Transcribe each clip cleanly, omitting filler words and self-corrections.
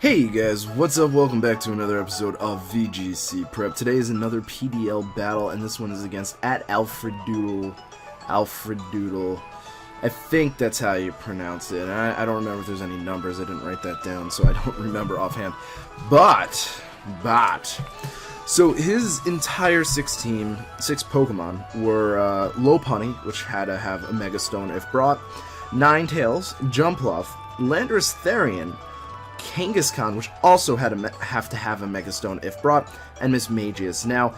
Hey you guys, what's up? Welcome back to another episode of VGC Prep. Today is another PDL battle, and this one is against @AlfredDoodle. AlfredDoodle. I think that's how you pronounce it. I don't remember if there's any numbers. I didn't write that down, so I don't remember offhand. But, so his entire six Pokemon were Lopunny, which had to have a Mega Stone if brought, Ninetales, Jumpluff, Landorus Therian, Kangaskhan, which also had have to have a Mega Stone if brought, and Mismagius. Now,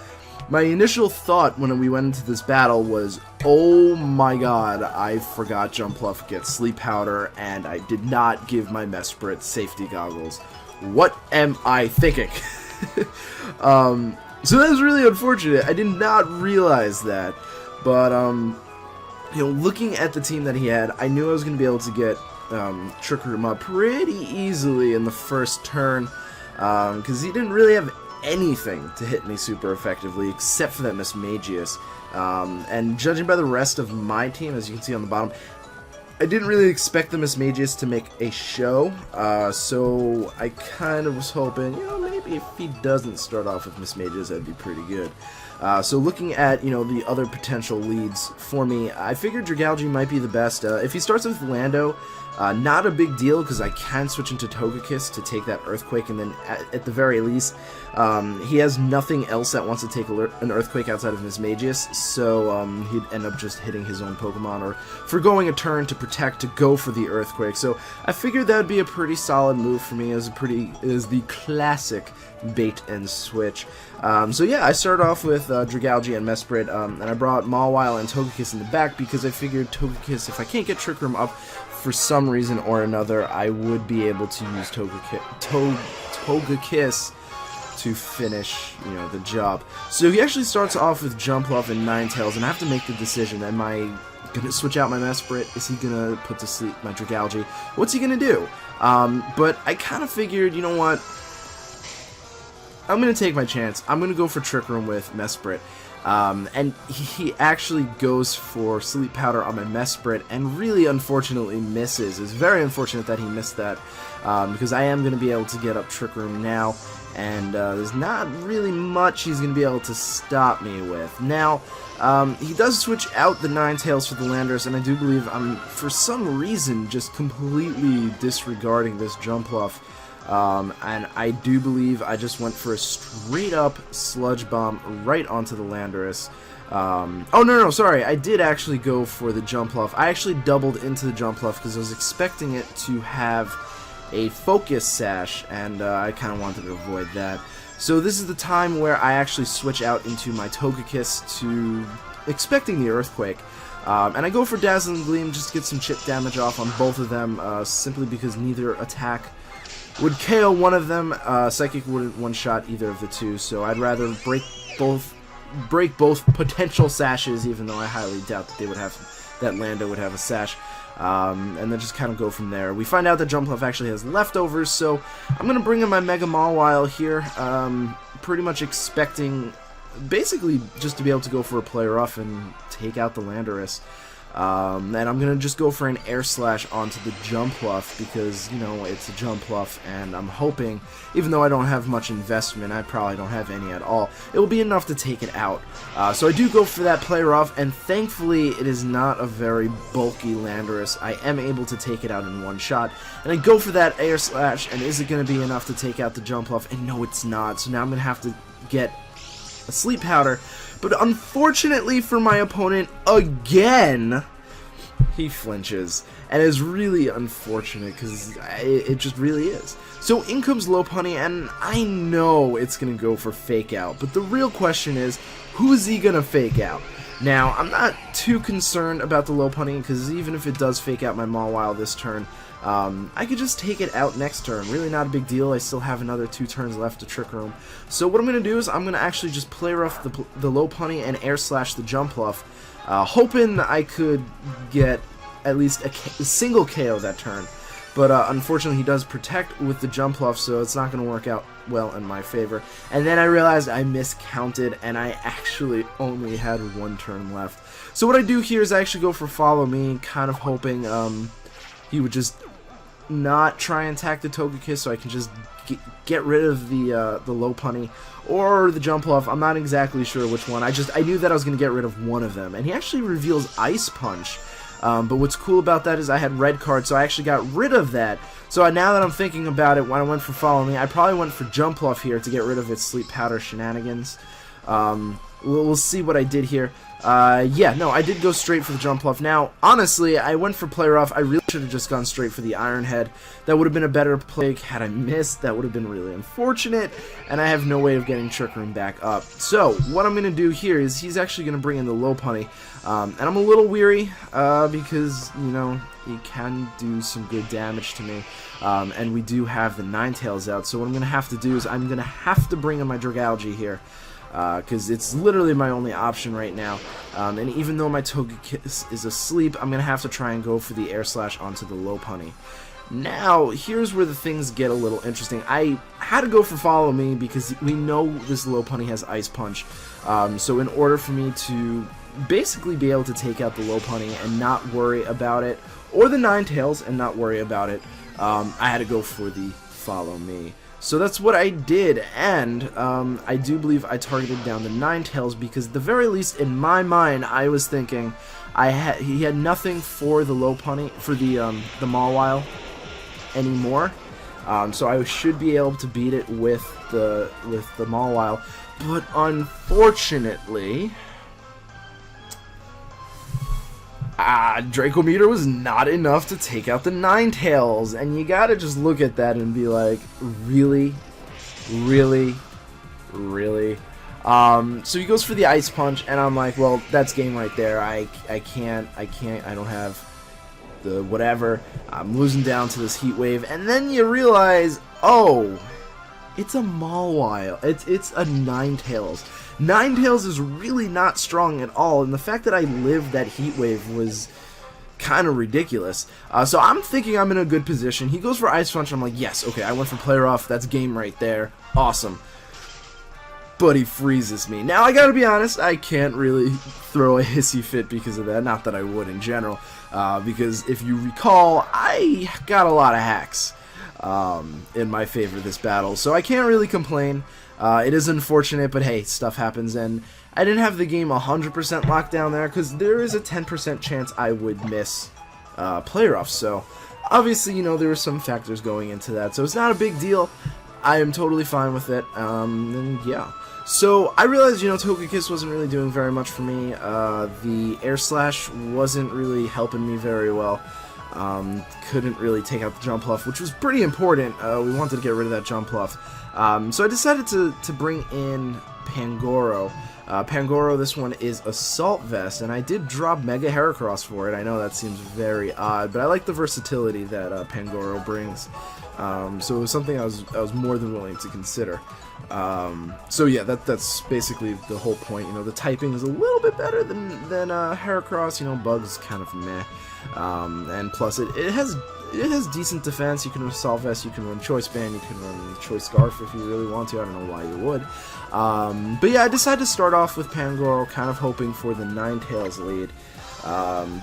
my initial thought when we went into this battle was, oh my god, I forgot Jumpluff gets Sleep Powder, and I did not give my Mesprit safety goggles. What am I thinking? So that was really unfortunate. I did not realize that, but looking at the team that he had, I knew I was going to be able to get Trick Room up pretty easily in the first turn, because he didn't really have anything to hit me super effectively except for that Mismagius. And judging by the rest of my team, as you can see on the bottom, I didn't really expect the Mismagius to make a show, so I kind of was hoping, maybe if he doesn't start off with Mismagius, that'd be pretty good. So looking at, the other potential leads for me, I figured Dragalge might be the best. If he starts with Lando, not a big deal, because I can switch into Togekiss to take that Earthquake, and then at the very least, he has nothing else that wants to take an Earthquake outside of Mismagius, so he'd end up just hitting his own Pokemon, or foregoing a turn to protect to go for the Earthquake. So I figured that would be a pretty solid move for me. It was the classic bait and switch. So yeah, I started off with Dragalge and Mesprit, and I brought Mawile and Togekiss in the back because I figured Togekiss, if I can't get Trick Room up for some reason or another, I would be able to use Togekiss to finish, the job. So he actually starts off with Jumpluff and Ninetales, and I have to make the decision: am I gonna switch out my Mesprit? Is he gonna put to sleep my Dragalge? What's he gonna do? But I kind of figured, you know what? I'm going to take my chance. I'm going to go for Trick Room with Mesprit. And he actually goes for Sleep Powder on my Mesprit and really unfortunately misses. It's very unfortunate that he missed that, because I am going to be able to get up Trick Room now, and there's not really much he's going to be able to stop me with. Now, he does switch out the Ninetales for the Landorus, and I do believe I'm, for some reason, just completely disregarding this Jumpluff. And I do believe I just went for a straight up Sludge Bomb right onto the Landorus. Oh no, sorry, I did actually go for the Jumpluff. I actually doubled into the Jumpluff because I was expecting it to have a Focus Sash, and I kind of wanted to avoid that. So this is the time where I actually switch out into my Togekiss to expecting the Earthquake. And I go for Dazzling Gleam just to get some chip damage off on both of them, simply because neither attack would KO one of them. Psychic wouldn't one-shot either of the two, so I'd rather break both potential sashes, even though I highly doubt that Lando would have a sash, and then just kind of go from there. We find out that Jumpluff actually has leftovers, so I'm going to bring in my Mega Mawile here, pretty much expecting basically just to be able to go for a play rough and take out the Landorus. And I'm going to just go for an Air Slash onto the Jumpluff because, it's a Jumpluff, and I'm hoping, even though I don't have much investment, I probably don't have any at all, it will be enough to take it out. So I do go for that play rough, and thankfully it is not a very bulky Landorus. I am able to take it out in one shot, and I go for that Air Slash, and is it going to be enough to take out the Jumpluff? And no, it's not, so now I'm going to have to get a Sleep Powder. But unfortunately for my opponent, again, he flinches. And it's really unfortunate, because it just really is. So in comes Lopunny, and I know it's going to go for Fake Out. But the real question is, who is he going to Fake Out? Now, I'm not too concerned about the Lopunny, because even if it does Fake Out my Mawile this turn, I could just take it out next turn. Really not a big deal. I still have another 2 turns left to Trick Room. So what I'm going to do is I'm going to actually just play rough the Lopunny and Air Slash the Jumpluff, hoping I could get at least a single KO that turn. But unfortunately he does protect with the Jumpluff, so it's not going to work out well in my favor. And then I realized I miscounted, and I actually only had 1 turn left. So what I do here is I actually go for Follow Me, kind of hoping he would just not try and attack the Togekiss so I can just get rid of the low punny or the jump off. I'm not exactly sure which one. I knew that I was going to get rid of one of them. And he actually reveals Ice Punch. But what's cool about that is I had red card, so I actually got rid of that. So now that I'm thinking about it, when I went for Follow Me, I probably went for Jump Off here to get rid of its Sleep Powder shenanigans. We'll see what I did here. Yeah, no, I did go straight for the Jump Off. Now, honestly, I went for Play Rough. I really should have just gone straight for the Iron Head. That would have been a better play. Had I missed, that would have been really unfortunate, and I have no way of getting Trick Room back up. So, what I'm going to do here is he's actually going to bring in the Low Punny, and I'm a little weary, because, you know, he can do some good damage to me, and we do have the Ninetales out, so what I'm going to have to do is I'm going to have to bring in my Dragalge here. Because it's literally my only option right now, and even though my Togekiss is asleep, I'm going to have to try and go for the Air Slash onto the Low Punny. Now, here's where the things get a little interesting. I had to go for Follow Me because we know this Low Punny has Ice Punch, so in order for me to basically be able to take out the Low Punny and not worry about it, or the Ninetales and not worry about it, I had to go for the Follow Me. So that's what I did, and I do believe I targeted down the Ninetales because at the very least in my mind I was thinking he had nothing for the Low Punny, for the Mawile anymore, so I should be able to beat it with the Mawile, but unfortunately Draco Meteor was not enough to take out the Ninetales, and you gotta just look at that and be like, really? Really? Really? So he goes for the Ice Punch, and I'm like, well, that's game right there. I don't have the whatever. I'm losing down to this Heat Wave, and then you realize, oh, it's a Mawile. It's a Ninetales. Ninetales is really not strong at all, and the fact that I lived that Heat Wave was kind of ridiculous. So I'm thinking I'm in a good position. He goes for Ice Punch, I'm like, yes, okay, I went for Play Rough, that's game right there. Awesome. But he freezes me. Now, I gotta be honest, I can't really throw a hissy fit because of that. Not that I would in general, because if you recall, I got a lot of hacks in my favor this battle, so I can't really complain. It is unfortunate, but hey, stuff happens, and I didn't have the game 100% locked down there, because there is a 10% chance I would miss Play Rough, so obviously, you know, there were some factors going into that, so it's not a big deal. I am totally fine with it, and yeah. So, I realized, you know, Togekiss wasn't really doing very much for me. The Air Slash wasn't really helping me very well. Couldn't really take out the Jump Off, which was pretty important. We wanted to get rid of that Jump Off. So I decided to bring in Pangoro. Pangoro, this one is Assault Vest, and I did drop Mega Heracross for it. I know that seems very odd, but I like the versatility that Pangoro brings. So it was something I was more than willing to consider. So yeah, that's basically the whole point. You know, the typing is a little bit better than Heracross. You know, Bug's kind of meh. And plus it has decent defense. You can run Assault Vest, you can run Choice Band, you can run Choice Scarf if you really want to. I don't know why you would. But yeah, I decided to start off with Pangoro, kind of hoping for the Ninetales lead.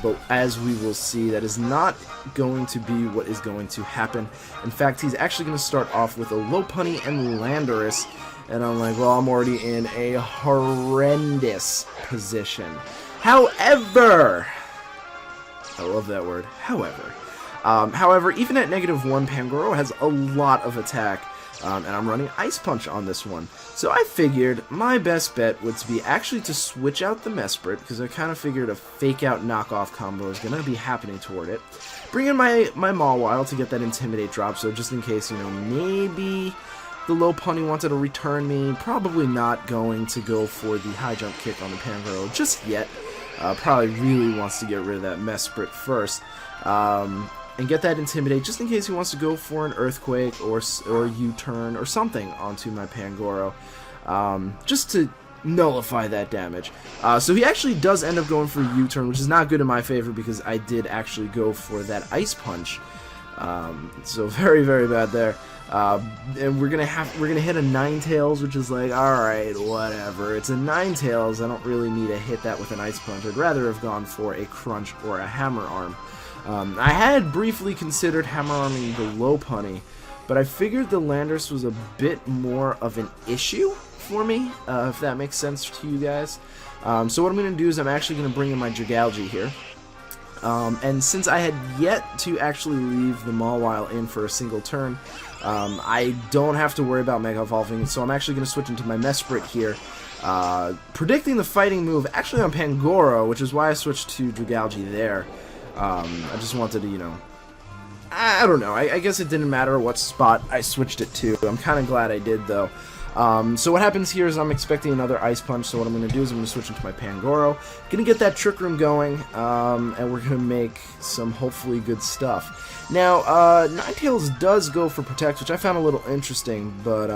But as we will see, that is not going to be what is going to happen. In fact, he's actually going to start off with a Low Punny and Landorus. And I'm like, well, I'm already in a horrendous position. However, I love that word, however, even at -1, Pangoro has a lot of attack, and I'm running Ice Punch on this one. So I figured my best bet would be actually to switch out the Mesprit, because I kind of figured a fake-out knockoff combo is going to be happening toward it. Bring in my Mawile to get that Intimidate drop, so just in case, you know, maybe the Low Punny wanted to return me. Probably not going to go for the High Jump Kick on the Pangoro just yet. Probably really wants to get rid of that Mesprit first. And get that Intimidate just in case he wants to go for an Earthquake or U-turn or something onto my Pangoro, just to nullify that damage. So he actually does end up going for U-turn, which is not good in my favor because I did actually go for that Ice Punch. So very, very bad there. And we're gonna hit a Ninetales, which is like, alright, whatever. It's a Ninetales, I don't really need to hit that with an Ice Punch. I'd rather have gone for a Crunch or a Hammer Arm. I had briefly considered hammer arming the Lopunny, but I figured the Landorus was a bit more of an issue for me, if that makes sense to you guys. So what I'm going to do is I'm actually going to bring in my Dragalge here. And since I had yet to actually leave the Mawile in for a single turn, I don't have to worry about Mega Evolving, so I'm actually going to switch into my Mesprit here, predicting the fighting move actually on Pangoro, which is why I switched to Dragalge there. I just wanted to, you know, I don't know, I guess it didn't matter what spot I switched it to. I'm kind of glad I did, though. So what happens here is I'm expecting another Ice Punch, so what I'm going to do is I'm going to switch into my Pangoro, going to get that Trick Room going, and we're going to make some hopefully good stuff. Now, Ninetales does go for Protect, which I found a little interesting, but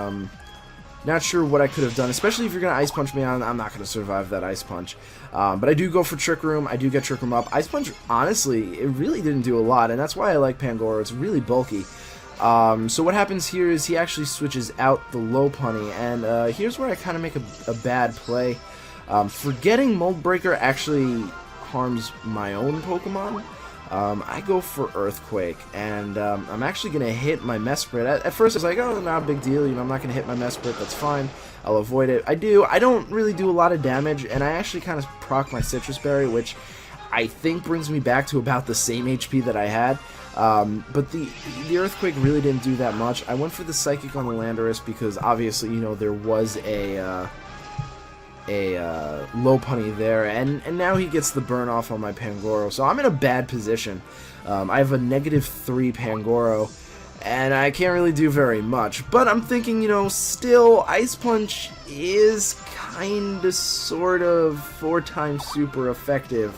not sure what I could have done, especially if you're going to Ice Punch me on. I'm not going to survive that Ice Punch. But I do go for Trick Room, I do get Trick Room up. Ice Punch, honestly, it really didn't do a lot, and that's why I like Pangoro. It's really bulky. So what happens here is he actually switches out the Lopunny, and here's where I kind of make a bad play. Forgetting Mold Breaker actually harms my own Pokemon. I go for Earthquake, and I'm actually going to hit my Mesprit. At first I was like, oh, not a big deal, you know, I'm not going to hit my Mesprit, that's fine. I'll avoid it. I don't really do a lot of damage, and I actually kind of proc my Citrus Berry, which I think brings me back to about the same HP that I had. But the Earthquake really didn't do that much. I went for the Psychic on the Landorus because obviously, you know, there was a Lopunny there, and now he gets the burn off on my Pangoro, so I'm in a bad position. I have a -3 Pangoro, and I can't really do very much, but I'm thinking, you know, still, Ice Punch is kinda, sort of, 4 times super effective.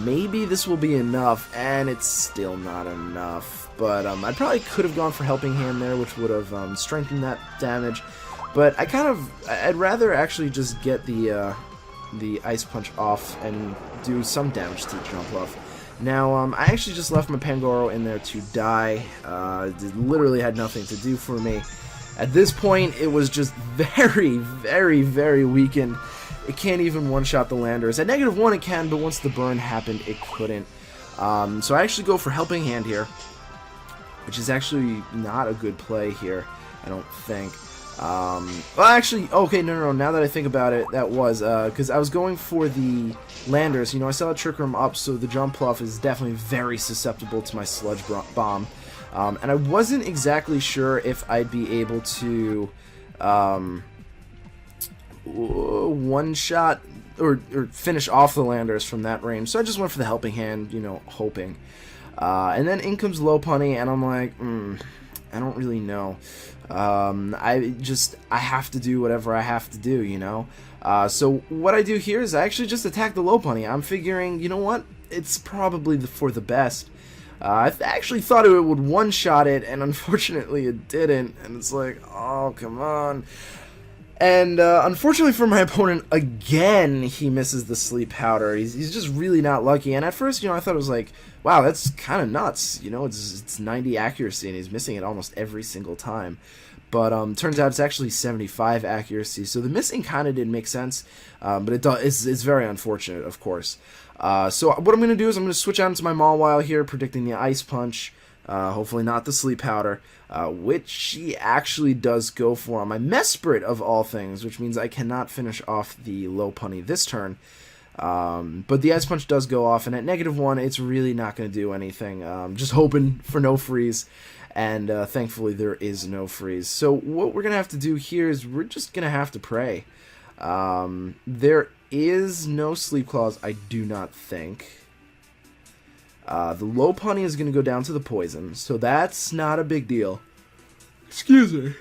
Maybe this will be enough, and it's still not enough, but I probably could have gone for Helping Hand there, which would have strengthened that damage. But I'd rather actually just get the Ice Punch off and do some damage to Jumpluff. Now, I actually just left my Pangoro in there to die. It literally had nothing to do for me. At this point, it was just very, very, very weakened. It can't even one-shot the Landorus. At -1 it can, but once the burn happened, it couldn't. So I actually go for Helping Hand here, which is actually not a good play here, I don't think. Well, actually, okay, no, now that I think about it, that was, because I was going for the Landorus. You know, I saw a Trick Room up, so the Jumpluff is definitely very susceptible to my Sludge Bomb. And I wasn't exactly sure if I'd be able to, one-shot, or finish off the Landorus from that range, so I just went for the Helping Hand, you know, hoping. And then in comes Lopunny, and I'm like, I don't really know. I have to do whatever I have to do, you know? So what I do here is I actually just attack the Lopunny. I'm figuring, you know what? It's probably for the best. I actually thought it would one-shot it, and unfortunately it didn't. And it's like, oh, come on. And unfortunately for my opponent, again, he misses the Sleep Powder. He's just really not lucky. And at first, you know, I thought it was like, wow, that's kind of nuts. You know, it's 90 accuracy, and he's missing it almost every single time. But turns out it's actually 75 accuracy. So the missing kind of did make sense, but it's very unfortunate, of course. So what I'm going to do is I'm going to switch out into my Mawile here, predicting the Ice Punch. Hopefully not the Sleep Powder, which she actually does go for on my Mesprit of all things, which means I cannot finish off the Lopunny this turn. But the Ice Punch does go off, and at -1, it's really not going to do anything. Just hoping for no freeze, and thankfully there is no freeze. So what we're going to have to do here is we're just going to have to pray. There is no Sleep Claws, I do not think. The Lopunny is going to go down to the poison, so that's not a big deal. Excuse me.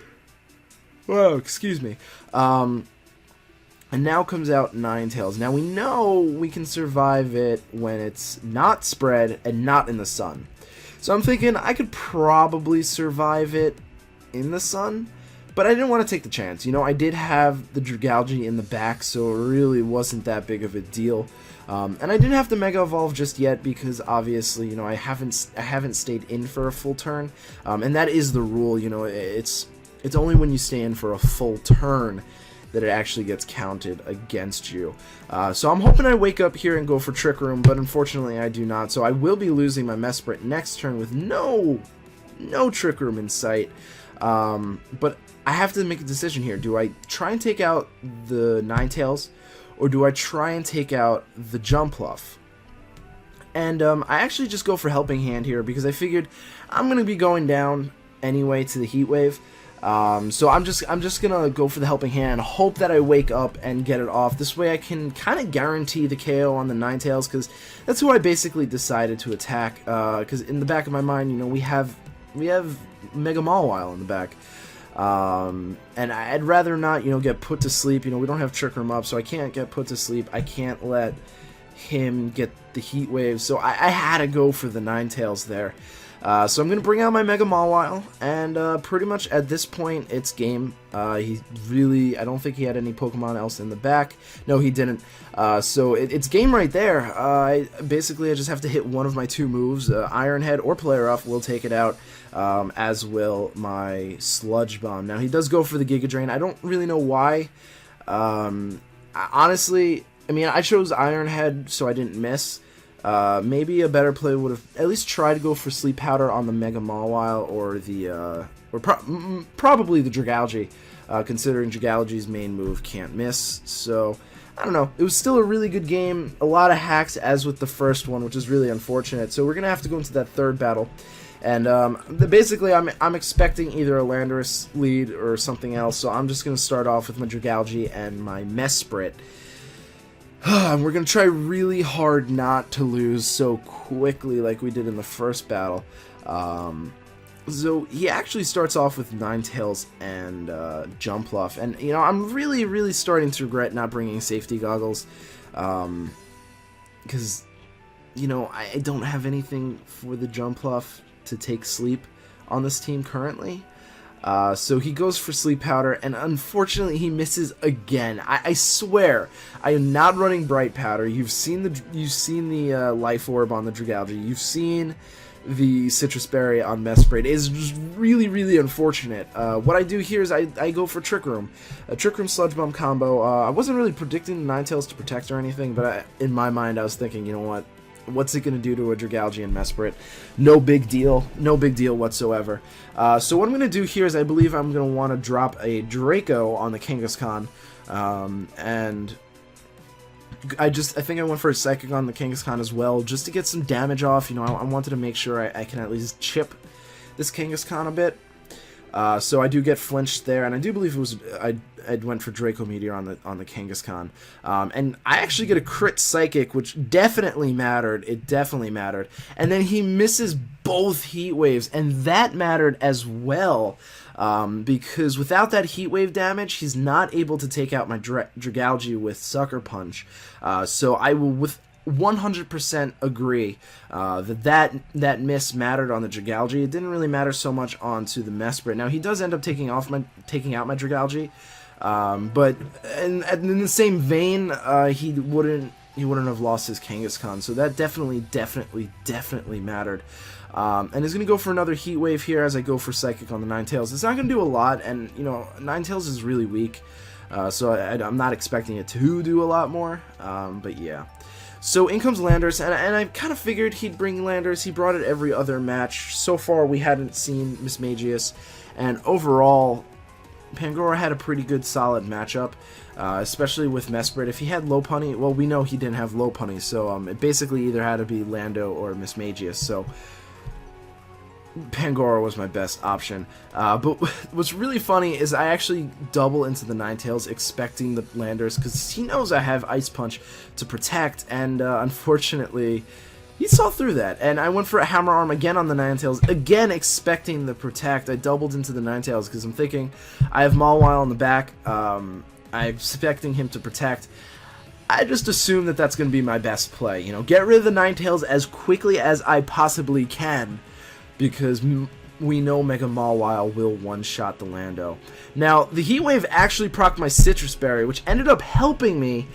Whoa, excuse me. And now comes out Ninetales. Now we know we can survive it when it's not spread and not in the sun. So I'm thinking I could probably survive it in the sun, but I didn't want to take the chance. You know, I did have the Dragalge in the back, so it really wasn't that big of a deal. And I didn't have to Mega Evolve just yet because obviously, you know, I haven't stayed in for a full turn, and that is the rule. You know, it's only when you stay in for a full turn that it actually gets counted against you. So I'm hoping I wake up here and go for Trick Room, but unfortunately I do not. So I will be losing my Mesprit next turn with no Trick Room in sight. But I have to make a decision here. Do I try and take out the Ninetales, or do I try and take out the Jumpluff? And I actually just go for Helping Hand here because I figured I'm gonna be going down anyway to the Heat Wave. So I'm just gonna go for the Helping Hand, hope that I wake up and get it off. This way I can kind of guarantee the KO on the Ninetales, because that's who I basically decided to attack. Because in the back of my mind, you know, we have Mega Mawile in the back. And I'd rather not, you know, get put to sleep. You know, we don't have Trick Room up, so I can't get put to sleep. I can't let him get the Heat Wave, so I had to go for the Ninetales there. So I'm going to bring out my Mega Mawile, and pretty much at this point, it's game. I don't think he had any Pokemon else in the back. No, he didn't. So it's game right there. Basically, I just have to hit one of my two moves. Iron Head or Player Up will take it out, as will my Sludge Bomb. Now, he does go for the Giga Drain. I don't really know why. Honestly, I mean, I chose Iron Head, so I didn't miss. Maybe a better play would have at least tried to go for Sleep Powder on the Mega Mawile or the probably the Dragalge, considering Dragalge's main move can't miss. So I don't know. It was still a really good game. A lot of hacks as with the first one, which is really unfortunate. So we're gonna have to go into that third battle, and basically I'm expecting either a Landorus lead or something else. So I'm just gonna start off with my Dragalge and my Mesprit. We're going to try really hard not to lose so quickly like we did in the first battle. So he actually starts off with Ninetales and Jumpluff. And, you know, I'm really starting to regret not bringing safety goggles. Because, you know, I don't have anything for the Jumpluff to take sleep on this team currently. So he goes for Sleep Powder, and unfortunately he misses again. I swear, I am not running Bright Powder. You've seen the Life Orb on the Dragalge. You've seen the Citrus Berry on Mesprit. It's just really unfortunate. What I do here is I go for Trick Room. A Trick Room Sludge Bomb combo. I wasn't really predicting the Ninetales to protect or anything, but in my mind I was thinking, you know what? What's it going to do to a Dragalge and Mesprit? No big deal. No big deal whatsoever. So what I'm going to do here is I believe I'm going to want to drop a Draco on the Kangaskhan. And I think I went for a Psychic on the Kangaskhan as well, just to get some damage off. You know, I wanted to make sure I can at least chip this Kangaskhan a bit. So I do get flinched there, and I do believe it was I went for Draco Meteor on the Kangaskhan, and I actually get a crit Psychic, which definitely mattered. It definitely mattered, and then he misses both Heat Waves, and that mattered as well, because without that Heat Wave damage, he's not able to take out my Dragalge with Sucker Punch. So I will 100% agree that miss mattered on the Dragalge. It didn't really matter so much onto the Mesprit. Now he does end up taking out my Dragalge, but in the same vein, he wouldn't have lost his Kangaskhan. So that definitely mattered. And he's gonna go for another Heat Wave here as I go for Psychic on the Ninetales. It's not gonna do a lot, and you know, Ninetales is really weak, so I'm not expecting it to do a lot more. But yeah. So in comes Landorus, and I kind of figured he'd bring Landorus. He brought it every other match. So far, we hadn't seen Mismagius, and overall, Pangoro had a pretty good, solid matchup, especially with Mesprit. If he had Lopunny, well, we know he didn't have Lopunny, so it basically either had to be Lando or Mismagius, so Pangoro was my best option. But what's really funny is I actually double into the Ninetales expecting the Landorus, because he knows I have Ice Punch to protect, and unfortunately he saw through that, and I went for a Hammer Arm again on the Ninetales, again expecting the protect. I doubled into the Ninetales because I'm thinking I have Mawile in the back. I'm expecting him to protect. I just assume that that's going to be my best play. You know, get rid of the Ninetales as quickly as I possibly can, because we know Mega Mawile will one-shot the Lando. Now, the Heat Wave actually procced my Citrus Berry, which ended up helping me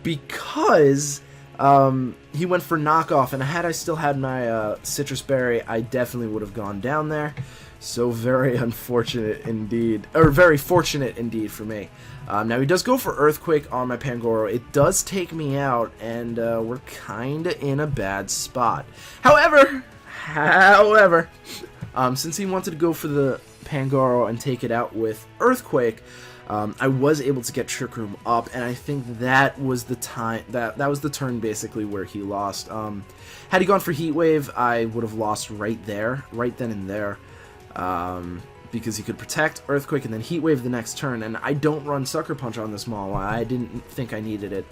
because he went for knockoff, and had I still had my Citrus Berry, I definitely would have gone down there. So very unfortunate indeed, or very fortunate indeed for me. Now he does go for Earthquake on my Pangoro. It does take me out, and we're kinda in a bad spot. However, since he wanted to go for the Pangoro and take it out with Earthquake, I was able to get Trick Room up, and I think that was the time that was the turn basically where he lost. Had he gone for Heat Wave, I would have lost right there, right then and there. Because he could protect, Earthquake, and then Heat Wave the next turn, and I don't run Sucker Punch on this model. I didn't think I needed it,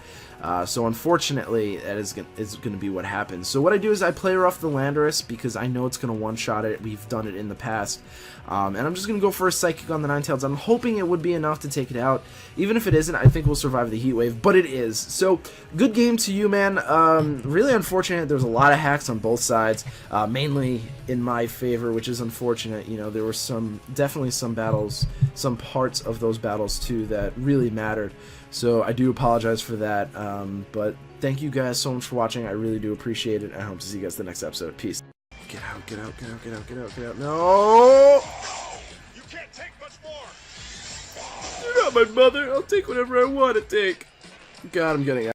so unfortunately that is going to be what happens. So what I do is I play off the Landorus because I know it's going to one-shot it. We've done it in the past, and I'm just going to go for a Psychic on the Ninetales. I'm hoping it would be enough to take it out. Even if it isn't, I think we'll survive the Heat Wave, but it is. So good game to you, man. Really unfortunate. There's a lot of hacks on both sides, mainly in my favor, which is unfortunate. You know, there were definitely some battles, some parts of those battles too that really mattered. So I do apologize for that, but thank you guys so much for watching. I really do appreciate it. I hope to see you guys in the next episode. Peace. Get out, get out, get out, get out, get out, get out. No! You can't take much more! You're not my mother. I'll take whatever I want to take. God, I'm getting out.